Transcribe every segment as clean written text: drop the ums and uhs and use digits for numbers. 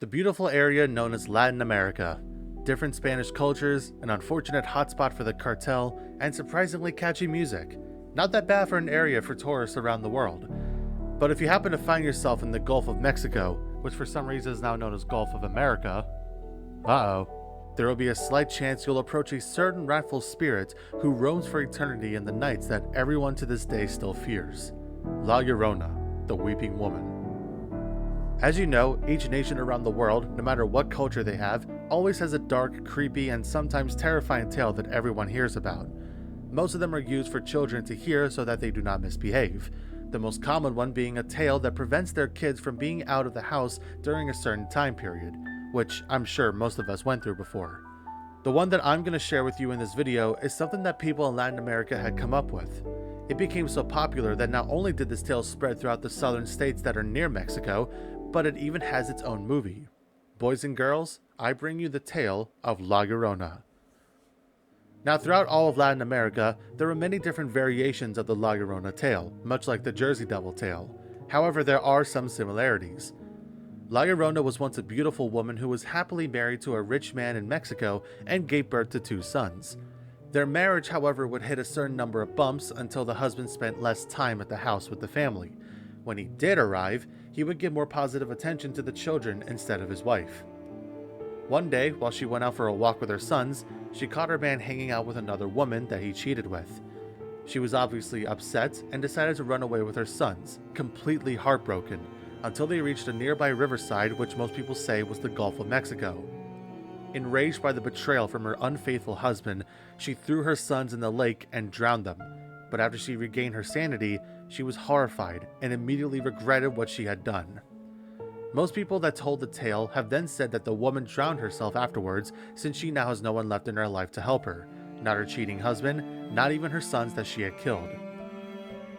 The beautiful area known as Latin America. Different Spanish cultures, an unfortunate hotspot for the cartel, and surprisingly catchy music. Not that bad for an area for tourists around the world. But if you happen to find yourself in the Gulf of Mexico, which for some reason is now known as Gulf of America, there will be a slight chance you'll approach a certain wrathful spirit who roams for eternity in the nights that everyone to this day still fears. La Llorona, the Weeping Woman. As you know, each nation around the world, no matter what culture they have, always has a dark, creepy, and sometimes terrifying tale that everyone hears about. Most of them are used for children to hear so that they do not misbehave. The most common one being a tale that prevents their kids from being out of the house during a certain time period, which I'm sure most of us went through before. The one that I'm going to share with you in this video is something that people in Latin America had come up with. It became so popular that not only did this tale spread throughout the southern states that are near Mexico, but it even has its own movie. Boys and girls, I bring you the tale of La Llorona. Now, throughout all of Latin America, there are many different variations of the La Llorona tale, much like the Jersey Devil tale. However, there are some similarities. La Llorona was once a beautiful woman who was happily married to a rich man in Mexico and gave birth to 2 sons. Their marriage, however, would hit a certain number of bumps until the husband spent less time at the house with the family. When he did arrive, he would give more positive attention to the children instead of his wife. One day, while she went out for a walk with her sons, she caught her man hanging out with another woman that he cheated with. She was obviously upset and decided to run away with her sons, completely heartbroken, until they reached a nearby riverside, which most people say was the Gulf of Mexico. Enraged by the betrayal from her unfaithful husband, she threw her sons in the lake and drowned them. But after she regained her sanity, she was horrified and immediately regretted what she had done. Most people that told the tale have then said that the woman drowned herself afterwards, since she now has no one left in her life to help her. Not her cheating husband, not even her sons that she had killed.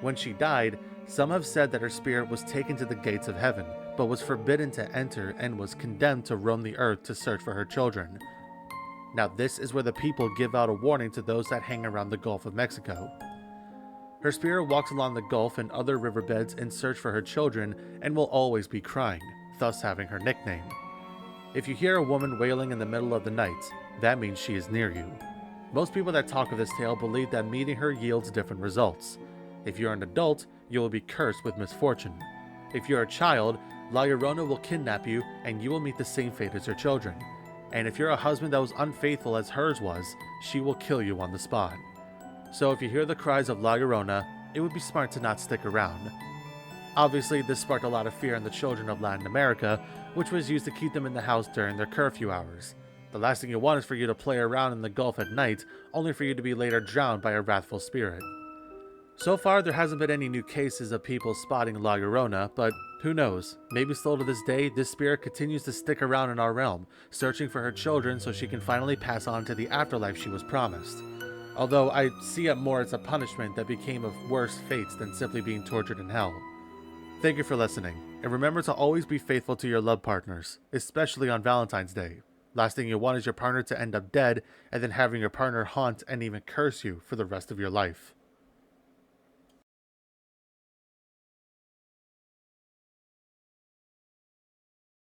When she died, some have said that her spirit was taken to the gates of heaven, but was forbidden to enter and was condemned to roam the earth to search for her children. Now this is where the people give out a warning to those that hang around the Gulf of Mexico. Her spirit walks along the Gulf and other riverbeds in search for her children and will always be crying, thus having her nickname. If you hear a woman wailing in the middle of the night, that means she is near you. Most people that talk of this tale believe that meeting her yields different results. If you're an adult, you will be cursed with misfortune. If you're a child, La Llorona will kidnap you and you will meet the same fate as her children. And if you're a husband that was unfaithful as hers was, she will kill you on the spot. So if you hear the cries of La Llorona, it would be smart to not stick around. Obviously, this sparked a lot of fear in the children of Latin America, which was used to keep them in the house during their curfew hours. The last thing you want is for you to play around in the Gulf at night, only for you to be later drowned by a wrathful spirit. So far, there hasn't been any new cases of people spotting La Llorona, but who knows, maybe still to this day, this spirit continues to stick around in our realm, searching for her children so she can finally pass on to the afterlife she was promised. Although I see it more as a punishment that became of worse fates than simply being tortured in hell. Thank you for listening, and remember to always be faithful to your love partners, especially on Valentine's Day. Last thing you want is your partner to end up dead, and then having your partner haunt and even curse you for the rest of your life.